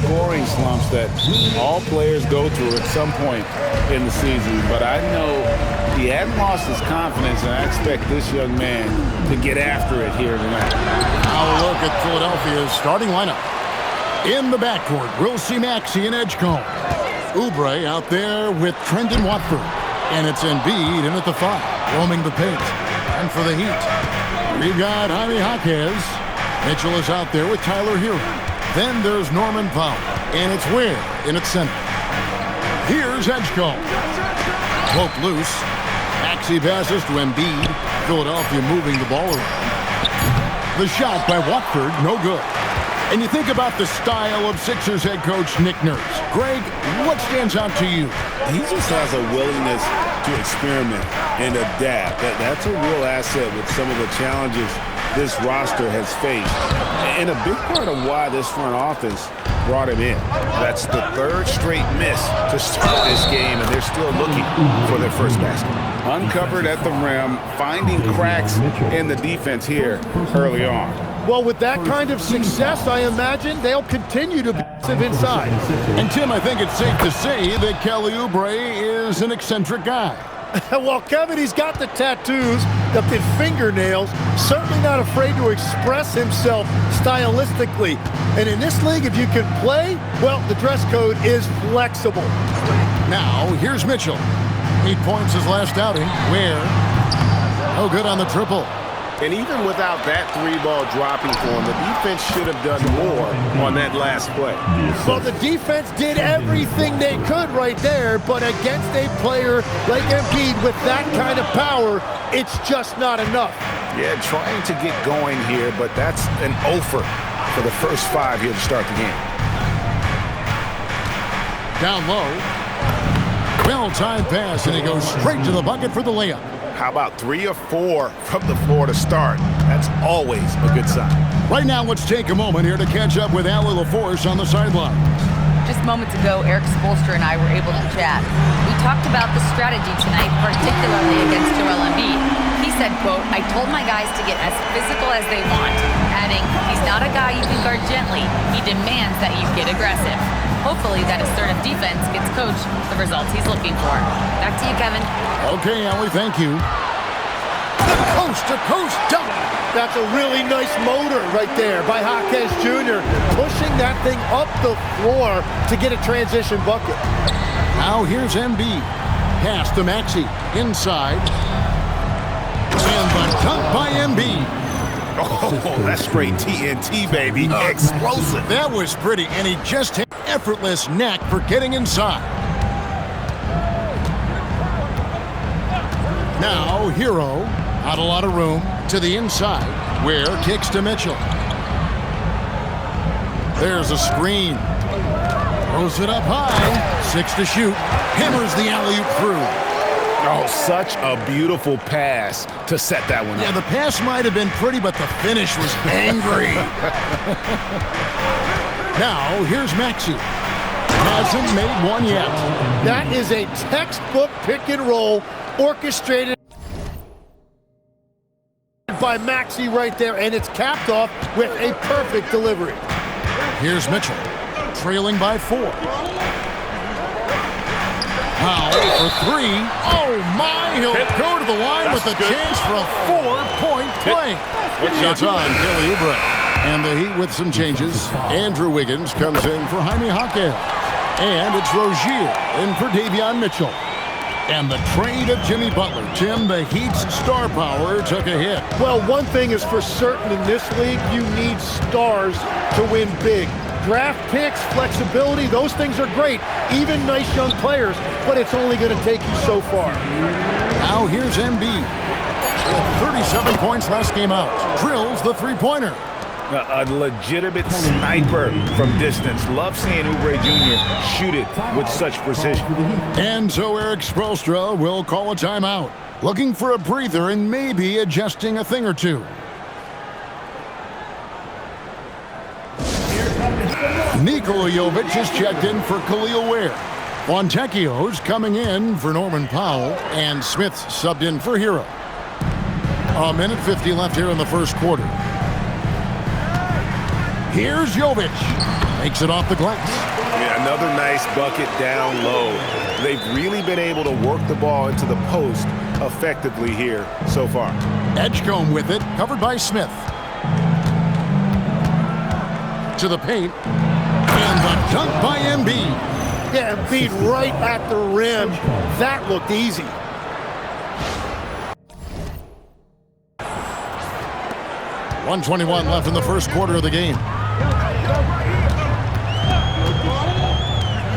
scoring slumps that all players go through at some point in the season. But I know he hadn't lost his confidence, and I expect this young man to get after it here tonight. Now a look at Philadelphia's starting lineup. In the backcourt, we'll see Maxey and Edgecombe. Oubre out there with Trendon Watford. And it's Embiid in at the 5, roaming the paint. And for the Heat, we've got Jaime Jaquez. Mitchell is out there with Tyler Hero. Then there's Norman Powell. And it's Ware in at center. Here's Edgecombe. Poke loose. Maxey passes to Embiid. Philadelphia moving the ball around. The shot by Watford, no good. And you think about the style of Sixers head coach Nick Nurse. Greg, what stands out to you? He just has a willingness to experiment and adapt. That's a real asset with some of the challenges this roster has faced. And a big part of why this front office brought him in. That's the 3rd straight miss to start this game, and they're still looking for their first basket. Uncovered at the rim, finding cracks in the defense here early on. Well, with that kind of success, I imagine they'll continue to be inside. And, Tim, I think it's safe to say that Kelly Oubre is an eccentric guy. Well, Kevin, he's got the tattoos, the fingernails, certainly not afraid to express himself stylistically. And in this league, if you can play, well, the dress code is flexible. Now, here's Mitchell. 8 points his last outing. Ware, no good on the triple. And even without that 3-ball dropping for him, the defense should have done more on that last play. Well, the defense did everything they could right there, but against a player like Embiid with that kind of power, it's just not enough. Yeah, trying to get going here, but that's an offer for the first 5 here to start the game. Down low. Well-timed pass, and he goes straight to the bucket for the layup. How about 3 or 4 from the floor to start? That's always a good sign. Right now, let's take a moment here to catch up with Allie LaForce on the sideline. Just moments ago, Eric Spoelstra and I were able to chat. We talked about the strategy tonight, particularly against Joel Embiid. He said, quote, "I told my guys to get as physical as they want," adding, "He's not a guy you can guard gently. He demands that you get aggressive." Hopefully that assertive defense gets Coach the results he's looking for. Back to you, Kevin. Okay, Allie, thank you. The coast-to-coast dunk. That's a really nice motor right there by Jaquez Jr., pushing that thing up the floor to get a transition bucket. Now here's Embiid. Pass to Maxey. Inside. And the dunk by Embiid. Oh, that's straight TNT, baby. Explosive. That was pretty, and he just had effortless knack for getting inside. Now, Hero, not a lot of room, to the inside. Ware kicks to Mitchell. There's a screen. Throws it up high. 6 to shoot. Hammers the alley-oop through. Oh, such a beautiful pass to set that one up. Yeah, the pass might have been pretty, but the finish was angry. Now, here's Maxey. Hasn't made one yet. That is a textbook pick and roll orchestrated by Maxey right there, and it's capped off with a perfect delivery. Here's Mitchell, trailing by 4. Now for 3. Oh my, he'll go to the line with a chance for a 4-point play. It's on Kelly Oubre. And the Heat with some changes. Andrew Wiggins comes in for Jaime Jaquez. And it's Rozier in for Davion Mitchell. And the trade of Jimmy Butler. Tim, the Heat's star power took a hit. Well, one thing is for certain in this league, you need stars to win big. Draft picks, flexibility, those things are great. Even nice young players, but it's only going to take you so far. Now here's Embiid. With 37 points last game out. Drills the three-pointer. A legitimate sniper from distance. Love seeing Oubre Jr. shoot it with such precision. And so Eric Spoelstra will call a timeout. Looking for a breather and maybe adjusting a thing or two. Nikola Jovic is checked in for Khalil Ware. Fontecchio's coming in for Norman Powell. And Smith's subbed in for Hero. 1:50 left here in the first quarter. Here's Jovic. Makes it off the glass. Yeah, another nice bucket down low. They've really been able to work the ball into the post effectively here so far. Edgecombe with it, covered by Smith. To the paint. And the dunk by Myynbaa. Yeah, Embiid right at the rim. That looked easy. .121 left in the first quarter of the game.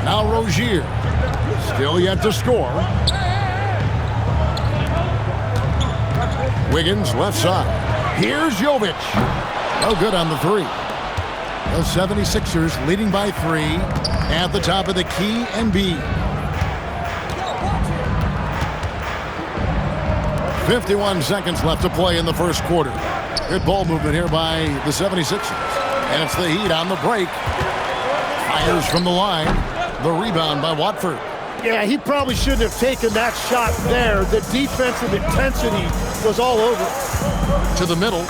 Now Rozier. Still yet to score. Wiggins left side. Here's Jovic. No good on the three. The 76ers leading by 3 at the top of the key. Myynbaa. 51 seconds left to play in the first quarter. Good ball movement here by the 76ers. And it's the Heat on the break. Fires from the line. The rebound by Watford. Yeah, he probably shouldn't have taken that shot there. The defensive intensity was all over. To the middle.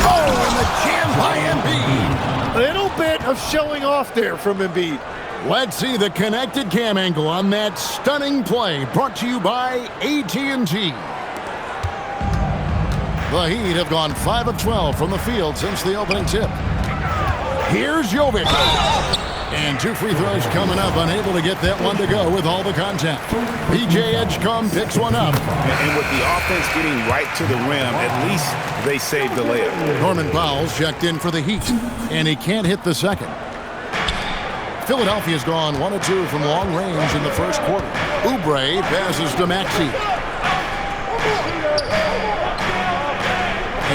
Oh, and the jam by Myynbaa. A little bit of showing off there from Embiid. Let's see the connected cam angle on that stunning play. Brought to you by AT&T. The Heat have gone 5 of 12 from the field since the opening tip. Here's Jovic. And 2 free throws coming up, unable to get that one to go with all the contact. PJ Edgecombe picks one up. And with the offense getting right to the rim, at least they saved the layup. Norman Powell's checked in for the Heat, and he can't hit the second. Philadelphia's gone 1 of 2 from long range in the first quarter. Oubre passes to Maxey.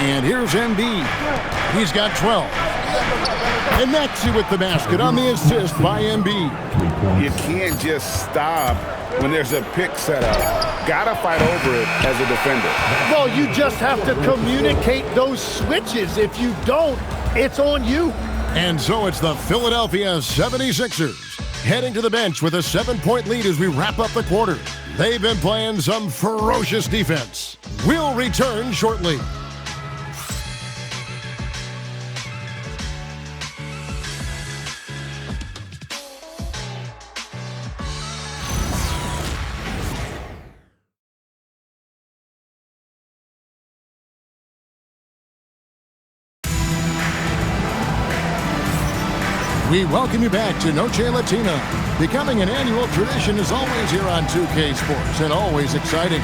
And here's Myynbaa. He's got 12. And Maxey with the basket on the assist by Myynbaa. You can't just stop when there's a pick set up. Gotta fight over it as a defender. Well, you just have to communicate those switches. If you don't, it's on you. And so it's the Philadelphia 76ers heading to the bench with a 7-point lead as we wrap up the quarter. They've been playing some ferocious defense. We'll return shortly. We welcome you back to Noche Latina. Becoming an annual tradition is always here on 2K Sports and always exciting.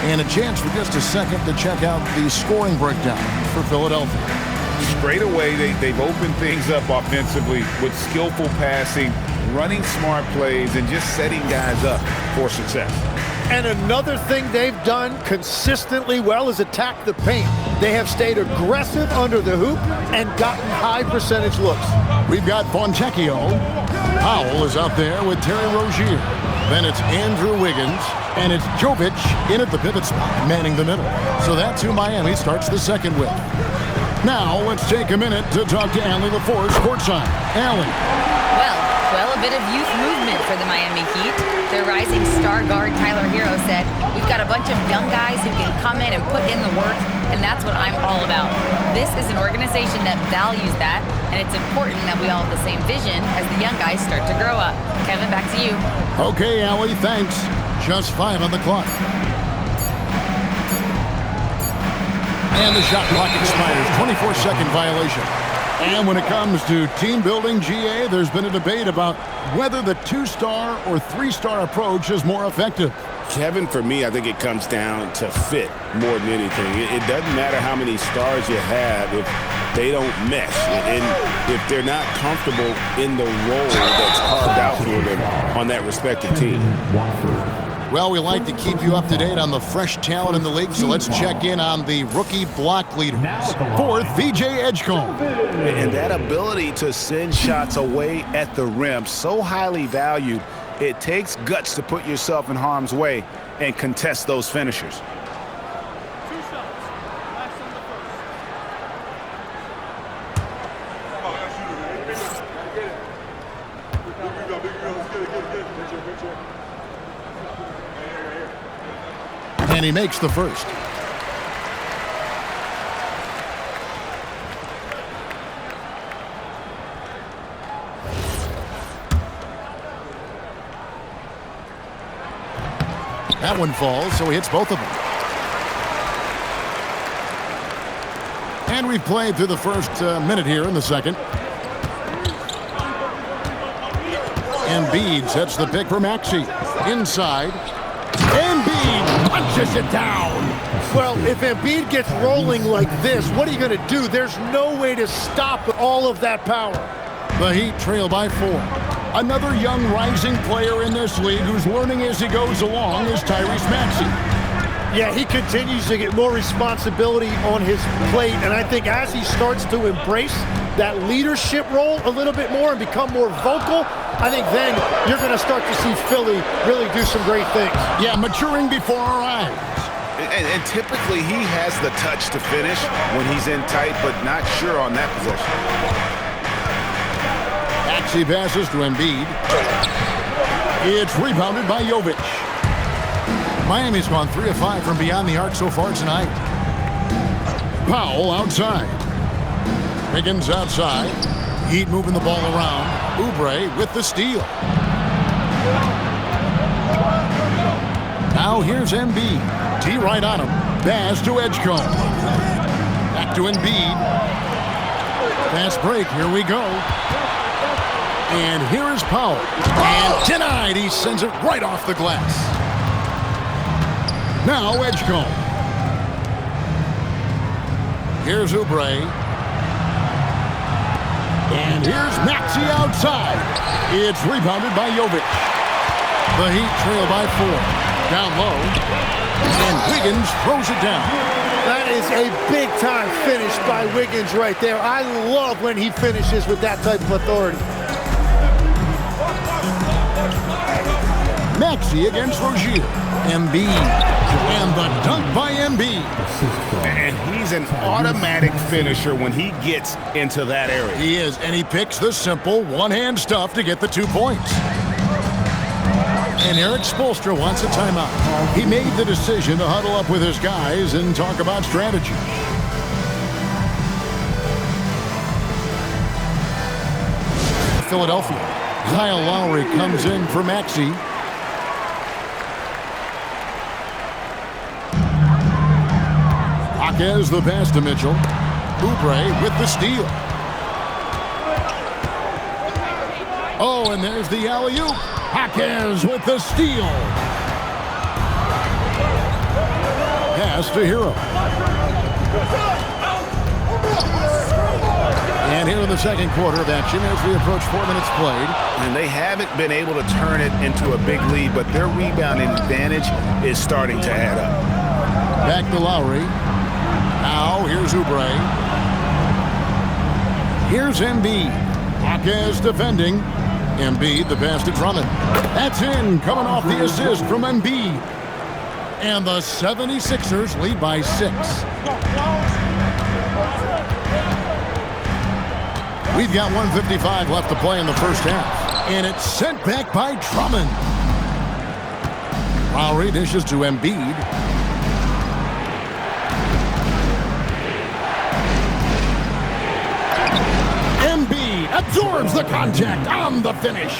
And a chance for just a second to check out the scoring breakdown for Philadelphia. Straight away, they've opened things up offensively with skillful passing, running smart plays, and just setting guys up for success. And another thing they've done consistently well is attack the paint. They have stayed aggressive under the hoop and gotten high percentage looks. We've got Fontecchio. Powell is out there with Terry Rozier. Then it's Andrew Wiggins. And it's Jovic in at the pivot spot, manning the middle. So that's who Miami starts the second with. Now let's take a minute to talk to Allie LaForce courtside. Allie. Well, a bit of youth movement for the Miami Heat. Their rising star guard, Tyler Hero, said, "We've got a bunch of young guys who can come in and put in the work, and that's what I'm all about." This is an organization that values that, and it's important that we all have the same vision as the young guys start to grow up. Kevin, back to you. Okay, Allie, thanks. Just 5 on the clock. And the shot clock expires. 24-second violation. And when it comes to team building, GA, there's been a debate about whether the 2-star or 3-star approach is more effective. Kevin, for me, I think it comes down to fit more than anything. It doesn't matter how many stars you have if they don't mesh. And if they're not comfortable in the role that's carved out for them on that respective team. Well, we like to keep you up to date on the fresh talent in the league, so let's check in on the rookie block leaders. 4th, VJ Edgecombe. And that ability to send shots away at the rim, so highly valued, it takes guts to put yourself in harm's way and contest those finishers. And he makes the first. That one falls, so he hits both of them. And we've played through the first minute here in the second. Embiid sets the pick for Maxey. Inside. Embiid punches it down. Well, if Embiid gets rolling like this, what are you going to do? There's no way to stop all of that power. The Heat trail by 4. Another young rising player in this league who's learning as he goes along is Tyrese Maxey. Yeah, he continues to get more responsibility on his plate, and I think as he starts to embrace that leadership role a little bit more and become more vocal, I think then you're going to start to see Philly really do some great things. Yeah, maturing before our eyes. And typically he has the touch to finish when he's in tight, but not sure on that possession. Maxey passes to Embiid. It's rebounded by Jovic. Miami's gone 3 of 5 from beyond the arc so far tonight. Powell outside. Wiggins outside. Heat moving the ball around. Oubre with the steal. Now here's Embiid. T right on him. Pass to Edgecombe. Back to Embiid. Fast break. Here we go. And here is Powell. And denied. He sends it right off the glass. Now Edgecombe. Here's Oubre. And here's Maxey outside. It's rebounded by Jovic. The Heat trail by 4. Down low. And Wiggins throws it down. That is a big-time finish by Wiggins right there. I love when he finishes with that type of authority. Maxey against Rozier. Embiid. And the dunk by Embiid. And he's an automatic finisher when he gets into that area. He is, and he picks the simple one-hand stuff to get the 2 points. And Eric Spoelstra wants a timeout. He made the decision to huddle up with his guys and talk about strategy. Philadelphia. Kyle Lowry comes in for Maxey. Jaquez the pass to Mitchell. Oubre with the steal. Oh, and there's the alley-oop. Jaquez with the steal. Pass to Hero. And here in the second quarter of action as we approach 4 minutes played. And they haven't been able to turn it into a big lead, but their rebounding advantage is starting to add up. Back to Lowry. Now here's Oubre. Here's Embiid. Jaquez defending. Embiid the pass to Drummond. That's in, coming off the assist from Embiid. And the 76ers lead by 6. We've got 1:55 left to play in the first half. And it's sent back by Drummond. Lowry dishes to Embiid. Embiid absorbs the contact on the finish.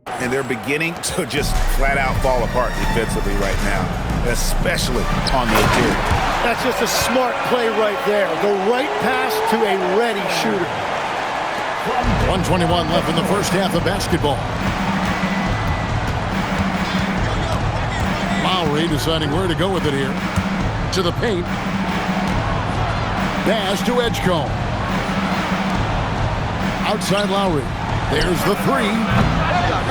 And they're beginning to just flat out fall apart defensively right now, especially on the interior. That's just a smart play right there. The right pass to a ready shooter. 1:21 left in the first half of basketball. Lowry deciding where to go with it here. To the paint. Pass to Edgecombe. Outside Lowry. There's the 3.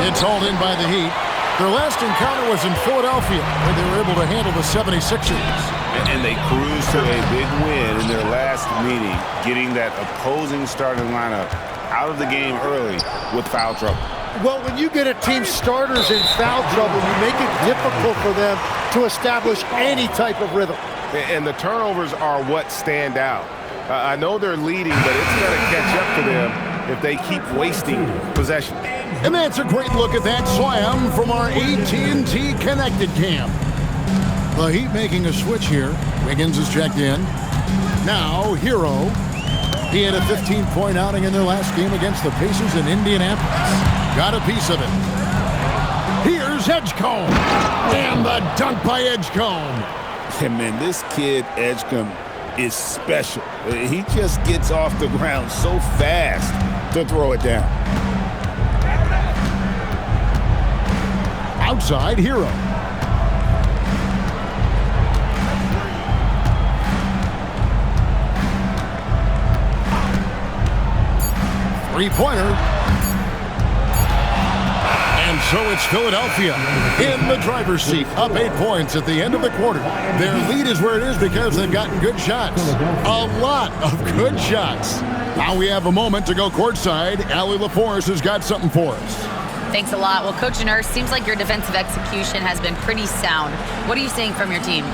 It's hauled in by the Heat. Their last encounter was in Philadelphia, where they were able to handle the 76ers. And they cruised to a big win in their last meeting, getting that opposing starting lineup out of the game early with foul trouble. Well, when you get a team's starters in foul trouble, you make it difficult for them to establish any type of rhythm. And the turnovers are what stand out. I know they're leading, but it's going to catch up to them if they keep wasting possession. And that's a great look at that slam from our AT&T Connected Cam. The Heat making a switch here. Wiggins is checked in. Now, Hero. He had a 15-point outing in their last game against the Pacers in Indianapolis. Got a piece of it. Here's Here's Edgecombe. And the dunk by Edgecombe. And man, this kid, Edgecombe, is special. He just gets off the ground so fast to throw it down. Outside Hero. Three-pointer. And so it's Philadelphia in the driver's seat, up 8 points at the end of the quarter. Their lead is where it is because they've gotten good shots. A lot of good shots. Now we have a moment to go courtside. Allie LaForce has got something for us. Thanks a lot. Well, Coach Nurse, seems like your defensive execution has been pretty sound. What are you seeing from your team?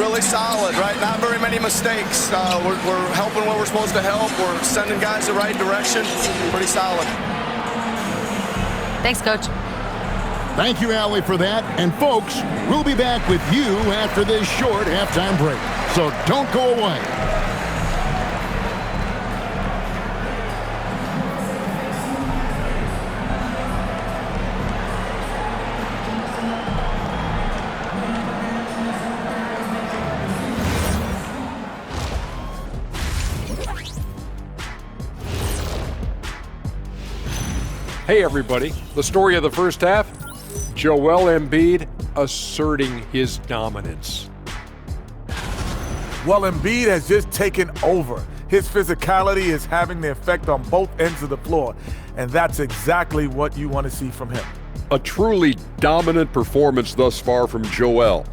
Really solid, right? Not very many mistakes. We're helping where we're supposed to help. We're sending guys the right direction. Pretty solid. Thanks, Coach. Thank you, Allie, for that. And, folks, we'll be back with you after this short halftime break. So don't go away. Hey everybody, the story of the first half, Joel Embiid asserting his dominance. Well, Embiid has just taken over. His physicality is having the effect on both ends of the floor, and that's exactly what you want to see from him. A truly dominant performance thus far from Joel.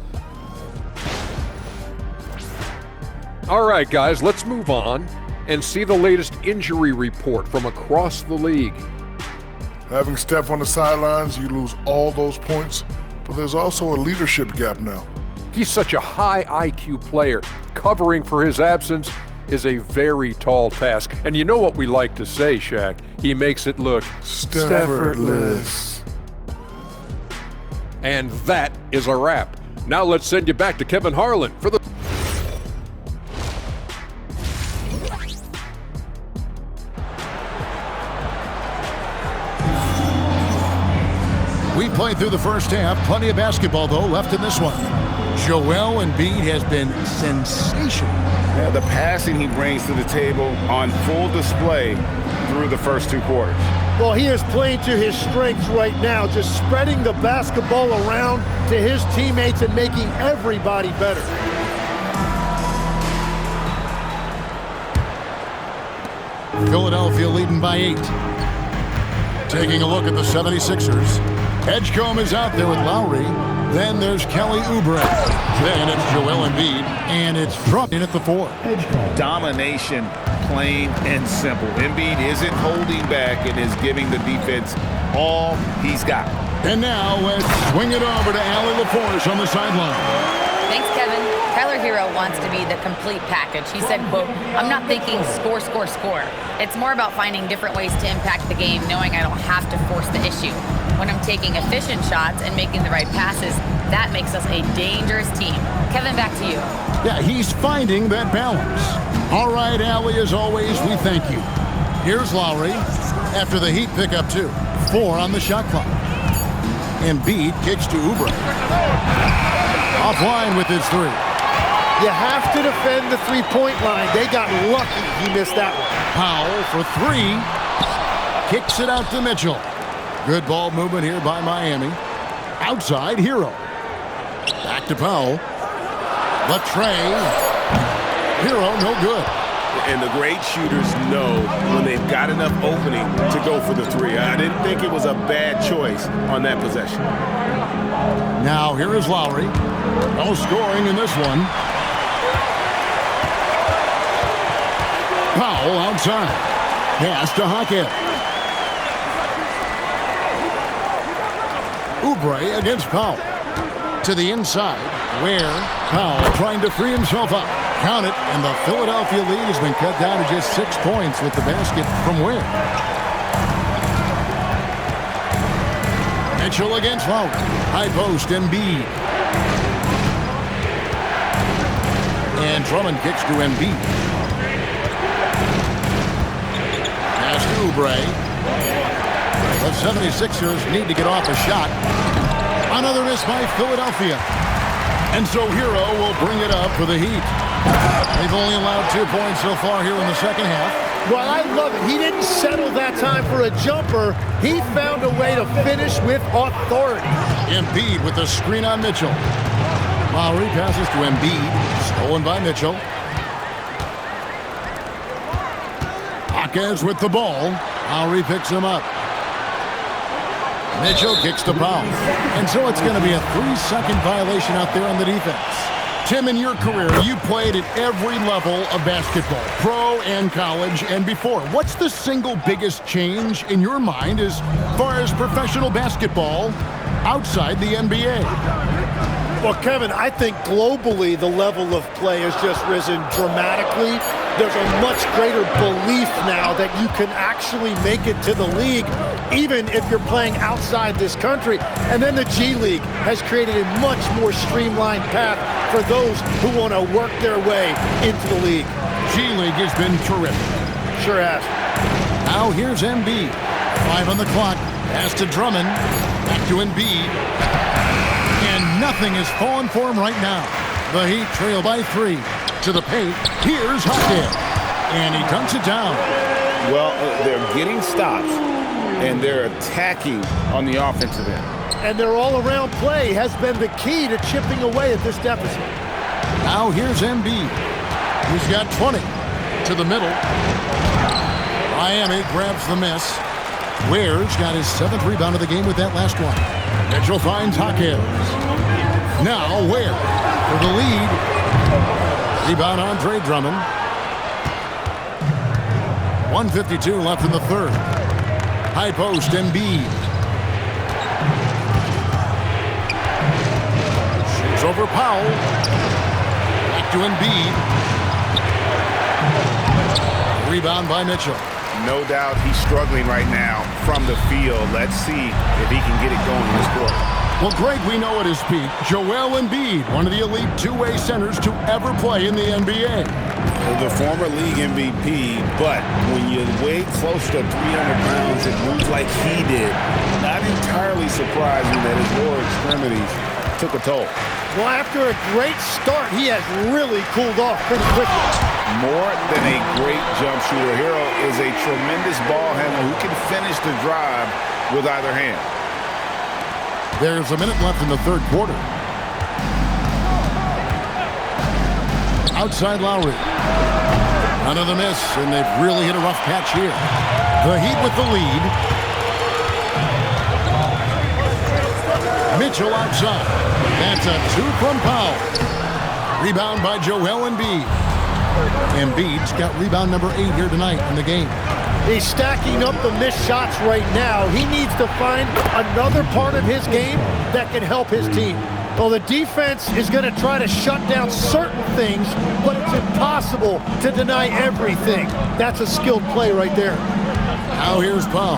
All right guys, let's move on and see the latest injury report from across the league. Having Steph on the sidelines, you lose all those points, but there's also a leadership gap now. He's such a high IQ player. Covering for his absence is a very tall task. And you know what we like to say, Shaq? He makes it look Staffordless. And that is a wrap. Now let's send you back to Kevin Harlan for the... We played through the first half. Plenty of basketball, though, left in this one. Joel Embiid has been sensational. Yeah, the passing he brings to the table on full display through the first two quarters. Well, he is playing to his strengths right now, just spreading the basketball around to his teammates and making everybody better. Philadelphia leading by 8. Taking a look at the 76ers. Edgecombe is out there with Lowry. Then there's Kelly Oubre. Then it's Joel Embiid. And it's Drummond in at the 4. Domination, plain and simple. Embiid isn't holding back and is giving the defense all he's got. And now let's swing it over to Allie LaForce on the sideline. Thanks, Kevin. Tyler Hero wants to be the complete package. He said, quote, "I'm not thinking score, score, score. It's more about finding different ways to impact the game, knowing I don't have to force the issue. When I'm taking efficient shots and making the right passes, that makes us a dangerous team." Kevin, back to you. Yeah, he's finding that balance. All right, Allie, as always, we thank you. Here's Lowry after the Heat pick up 2. 4 on the shot clock. Embiid kicks to Oubre. Offline with his 3. You have to defend the three-point line. They got lucky he missed that one. Powell for 3. Kicks it out to Mitchell. Good ball movement here by Miami. Outside, Hero. Back to Powell. Latrey. Hero, no good. And the great shooters know when they've got enough opening to go for the 3. I didn't think it was a bad choice on that possession. Now here is Lowry. No scoring in this one. Powell outside. Pass to Hackett. Oubre against Powell. To the inside, where Powell trying to free himself up. Count it, and the Philadelphia lead has been cut down to just 6 points with the basket from Wynn. Mitchell against Lowry. High post, Embiid. And Drummond kicks to Embiid. Pass to Oubre. The 76ers need to get off a shot. Another miss by Philadelphia. And so Hero will bring it up for the Heat. They've only allowed 2 points so far here in the second half. Well, I love it. He didn't settle that time for a jumper. He found a way to finish with authority. Embiid with the screen on Mitchell. Lowry passes to Embiid. Stolen by Mitchell. Hawkins with the ball. Lowry picks him up. Mitchell kicks the foul. And so it's going to be a 3-second violation out there on the defense. Tim, in your career, you played at every level of basketball, pro and college and before. What's the single biggest change in your mind as far as professional basketball outside the NBA? Well, Kevin, I think globally the level of play has just risen dramatically. There's a much greater belief now that you can actually make it to the league, even if you're playing outside this country. And then the G League has created a much more streamlined path for those who want to work their way into the league. G League has been terrific. Sure has. Now here's Embiid. 5 on the clock. Pass to Drummond. Back to Embiid. And nothing is falling for him right now. The Heat trail by 3. To the paint. Here's Hawkins. And he dunks it down. Well, they're getting stops, and they're attacking on the offensive end. And their all-around play has been the key to chipping away at this deficit. Now here's Embiid. He's got 20. To the middle. Miami grabs the miss. Ware's got his 7th rebound of the game with that last one. Mitchell finds Hawkins. Now Ware for the lead. Rebound Andre Drummond. 1:52 left in the third. High post Embiid. Shoots over Powell. Back to Embiid. Rebound by Mitchell. No doubt he's struggling right now from the field. Let's see if he can get it going in this quarter. Well, Greg, we know at his peak, Joel Embiid, one of the elite two-way centers to ever play in the NBA. The former league MVP, but when you weigh close to 300 pounds and moves like he did, not entirely surprising that his lower extremities took a toll. Well, after a great start, he has really cooled off pretty quickly. More than a great jump shooter, Hero is a tremendous ball handler who can finish the drive with either hand. There's a minute left in the third quarter. Outside Lowry. Another miss, and they've really hit a rough patch here. The Heat with the lead. Mitchell outside. That's a 2 from Powell. Rebound by Joel Embiid. Embiid's got rebound number 8 here tonight in the game. He's stacking up the missed shots right now. He needs to find another part of his game that can help his team. Well, the defense is going to try to shut down certain things, but it's impossible to deny everything. That's a skilled play right there. Now here's Powell.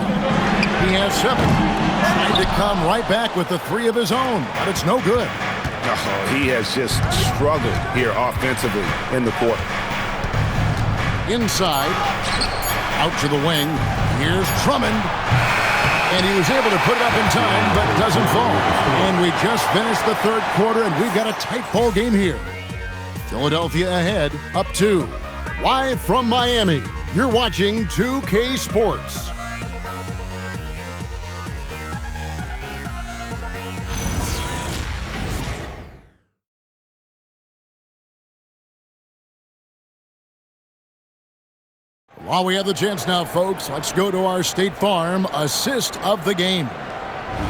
He has 7. Trying to come right back with the 3 of his own, but it's no good. Oh, he has just struggled here offensively in the court. Inside. Out to the wing. Here's Drummond. And he was able to put it up in time, but doesn't fall. And we just finished the third quarter, and we've got a tight ball game here. Philadelphia ahead, up 2. Live from Miami, you're watching 2K Sports. While we have the chance now, folks, let's go to our State Farm assist of the game.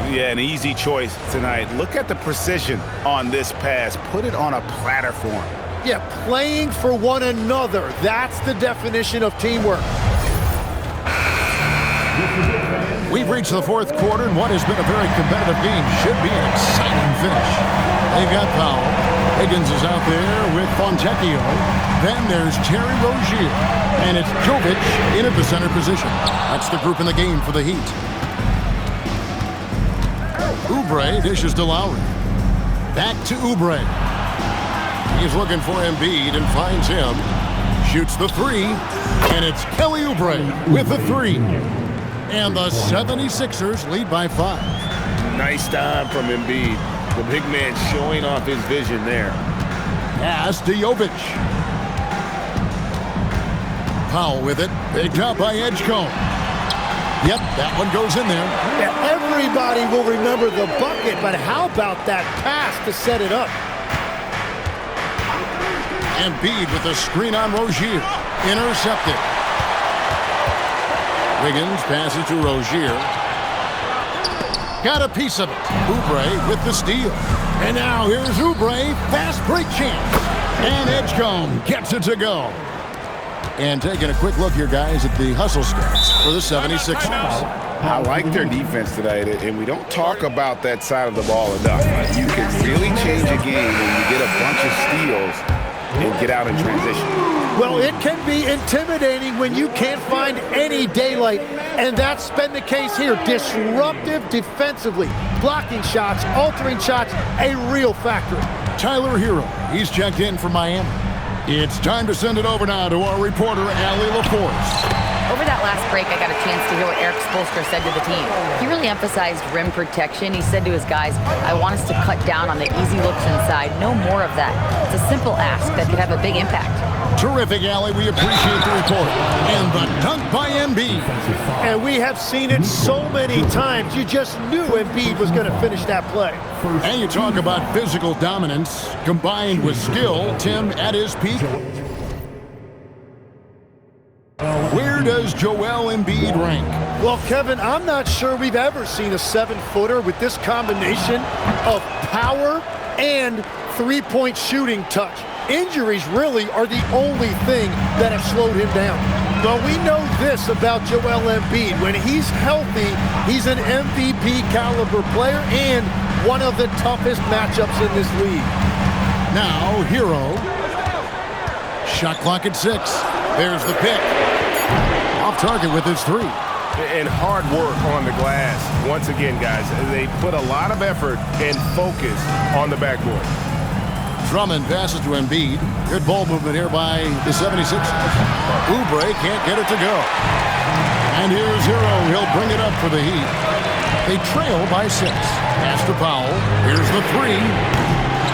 Yeah, an easy choice tonight. Look at the precision on this pass. Put it on a platter for him. Yeah, playing for one another. That's the definition of teamwork. We've reached the fourth quarter, and what has been a very competitive game should be an exciting finish. They've got Powell. Higgins is out there with Fontecchio. Then there's Terry Rozier. And it's Jovic in at the center position. That's the group in the game for the Heat. Oubre dishes to Lowry. Back to Oubre. He's looking for Embiid and finds him. Shoots the 3. And it's Kelly Oubre with the 3. And the 76ers lead by 5. Nice time from Embiid. The big man showing off his vision there. Pass to Jovic. Powell with it. Picked up by Edgecombe. Yep, that one goes in there. Yeah, everybody will remember the bucket, but how about that pass to set it up? Embiid with the screen on Rozier. Intercepted. Wiggins passes to Rozier. Got a piece of it. Oubre with the steal. And now here's Oubre, fast break champ. And Edgecombe gets it to go. And taking a quick look here, guys, at the hustle stats for the 76ers. I like their defense tonight, and we don't talk about that side of the ball enough. You can really change a game when you get a bunch of steals and get out in transition. Well, it can be intimidating when you can't find any daylight, and that's been the case here. Disruptive defensively, blocking shots, altering shots, a real factor. Tyler Hero, he's checked in from Miami. It's time to send it over now to our reporter, Allie LaForce. Over that last break, I got a chance to hear what Eric Spoelstra said to the team. He really emphasized rim protection. He said to his guys, I want us to cut down on the easy looks inside. No more of that. It's a simple ask that could have a big impact. Terrific, Allie. We appreciate the report. And the dunk by Embiid. And we have seen it so many times. You just knew Embiid was going to finish that play. And you talk about physical dominance combined with skill. Tim, at his peak. Where does Joel Embiid rank? Well, Kevin, I'm not sure we've ever seen a 7-footer with this combination of power and three-point shooting touch. Injuries really are the only thing that have slowed him down. Well, we know this about Joel Embiid. When he's healthy, he's an MVP caliber player and one of the toughest matchups in this league. Now, Hero. Shot clock at 6. There's the pick. Off target with his 3. And hard work on the glass. Once again, guys, they put a lot of effort and focus on the backboard. Drummond passes to Embiid. Good ball movement here by the 76ers. Oubre can't get it to go. And here's Hero. He'll bring it up for the Heat. They trail by 6. Pass to Powell. Here's the 3.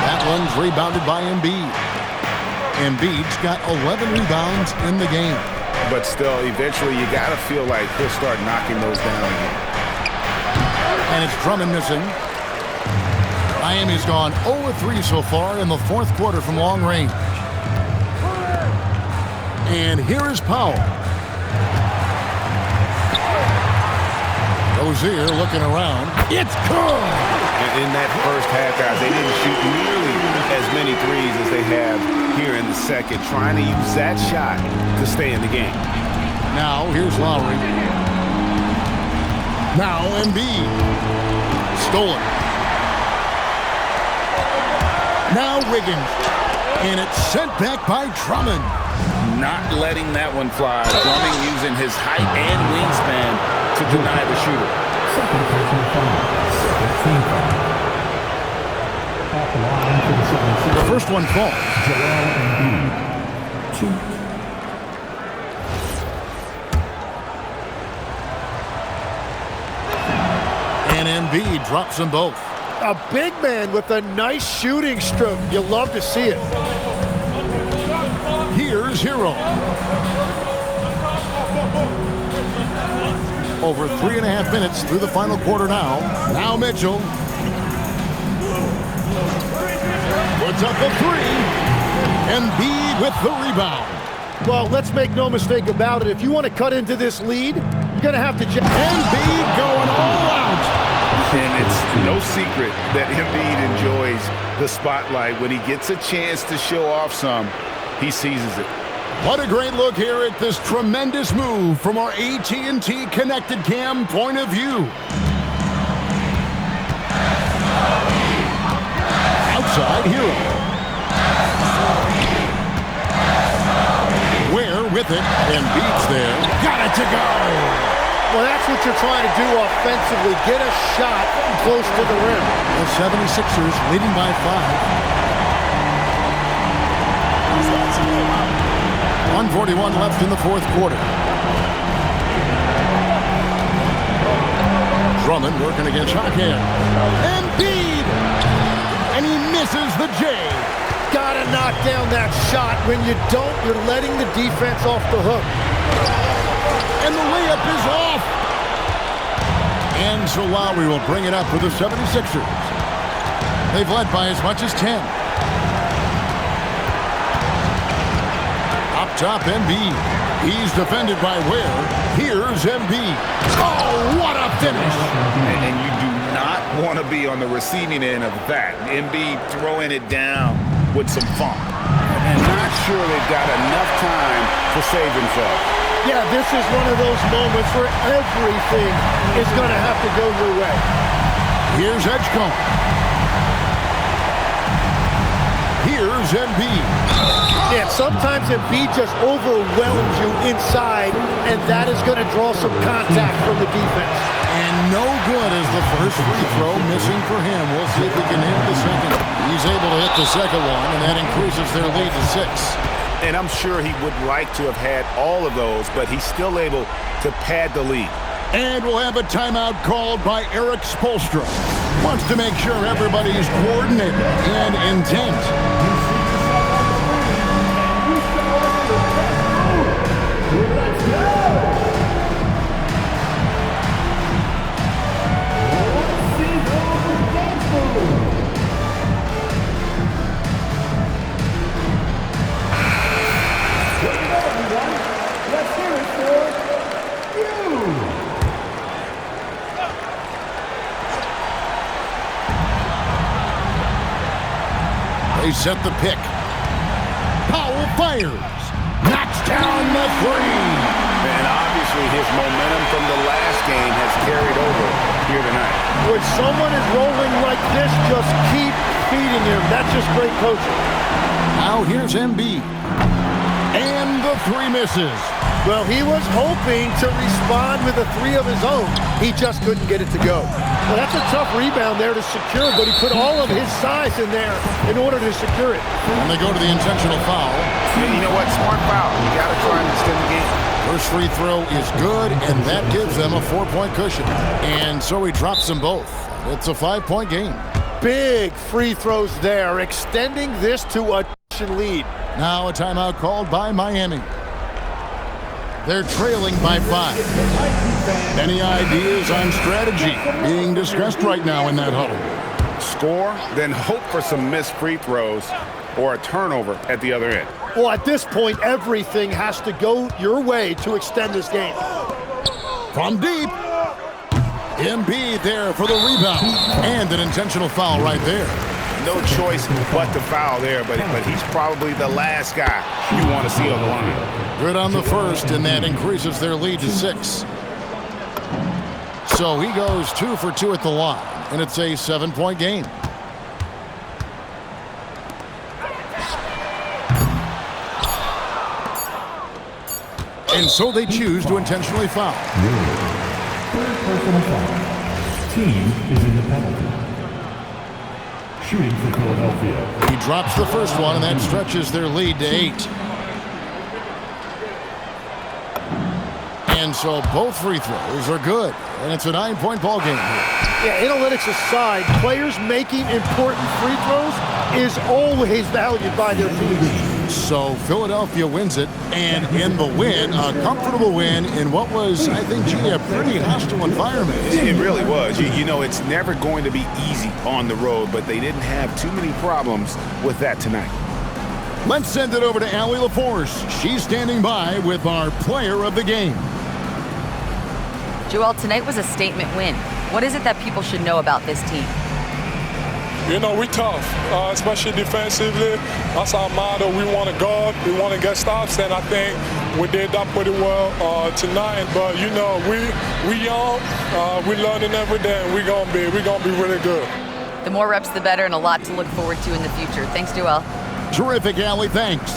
That one's rebounded by Embiid. Embiid's got 11 rebounds in the game. But still, eventually you got to feel like he'll start knocking those down again. And it's Drummond missing. Miami's gone 0-3 so far in the fourth quarter from long range. And here is Powell. Rozier looking around. It's good! In that first half, guys, they didn't shoot nearly as many threes as they have here in the second, trying to use that shot to stay in the game. Now, here's Lowry. Now, Embiid. Stolen. Now Wiggins. And it's sent back by Drummond. Not letting that one fly. Drummond using his height and wingspan to deny the shooter. The first one falls. And Embiid drops them both. A big man with a nice shooting stroke. You love to see it. Here's Hero. Over 3.5 minutes through the final quarter now. Now Mitchell. Puts up the 3. Embiid with the rebound. Well, let's make no mistake about it. If you want to cut into this lead, you're going to have to... Embiid going all out. And it's no secret that Embiid enjoys the spotlight. When he gets a chance to show off some, he seizes it. What a great look here at this tremendous move from our AT&T Connected Cam point of view. Outside Hero. Ware with it, and Embiid's there. Got it to go. Well, that's what you're trying to do offensively. Get a shot close to the rim. The 76ers leading by 5. 1:41 left in the fourth quarter. Drummond working against Hackett. Embiid! And he misses the J. Gotta knock down that shot. When you don't, you're letting the defense off the hook. And the layup is off. And so Lowry will bring it up for the 76ers. They've led by as much as 10. Up top, Embiid. He's defended by Ware. Here's Myynbaa. Oh, what a finish! And you do not want to be on the receiving end of that. Myynbaa throwing it down with some funk. And not sure they've got enough time to save themselves. Yeah, this is one of those moments where everything is going to have to go your way. Here's Edgecombe. Here's Myynbaa. Yeah, sometimes Embiid just overwhelms you inside, and that is going to draw some contact from the defense. And no good is the first free throw missing for him. We'll see if he can hit the second. He's able to hit the second one, and that increases their lead to 6. And I'm sure he would like to have had all of those, but he's still able to pad the lead. And we'll have a timeout called by Eric Spoelstra. Wants to make sure everybody's coordinated and intent. They set the pick. Powell fires. Knocks down the 3. And obviously his momentum from the last game has carried over here tonight. When someone is rolling like this, just keep feeding him. That's just great coaching. Now here's Myynbaa. And the 3 misses. Well, he was hoping to respond with a 3 of his own. He just couldn't get it to go. Well, that's a tough rebound there to secure, but he put all of his size in there in order to secure it. And they go to the intentional foul. And you know what? Smart foul. You got to try and extend the game. First free throw is good, and that gives them a 4-point cushion. And so he drops them both. It's a 5-point game. Big free throws there, extending this to a lead. Now a timeout called by Miami. They're trailing by 5. Any ideas on strategy being discussed right now in that huddle? Score, then hope for some missed free throws or a turnover at the other end. Well, at this point, everything has to go your way to extend this game. From deep. Myynbaa there for the rebound. And an intentional foul right there. No choice but to foul there, but he's probably the last guy you want to see on the line. Good on the first, and that increases their lead to 6. So he goes 2 for 2 at the line, and it's a 7-point game. And so they choose to intentionally foul. Third personal foul. Team is in the penalty. Shooting for Philadelphia. He drops the first one, and that stretches their lead to 8. And so both free throws are good, and it's a 9-point ball game here. Yeah, analytics aside, players making important free throws is always valued by their team. So Philadelphia wins it, and in the win, a comfortable win in what was, I think, a pretty hostile environment. It really was. You know, it's never going to be easy on the road, but they didn't have too many problems with that tonight. Let's send it over to Allie LaForce. She's standing by with our player of the game. Joel, tonight was a statement win. What is it that people should know about this team? You know, we tough, especially defensively. That's our motto. We want to guard, we want to get stops, and I think we did that pretty well tonight. But you know, we young, we learning every day, and we're gonna be really good. The more reps, the better, and a lot to look forward to in the future. Thanks, Joel. Terrific, Allie. Thanks.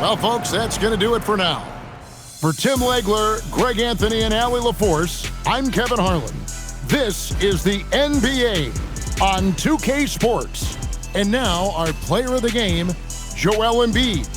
Well, folks, that's going to do it for now. For Tim Legler, Greg Anthony, and Allie LaForce, I'm Kevin Harlan. This is the NBA on 2K Sports. And now our player of the game, Joel Myynbaa.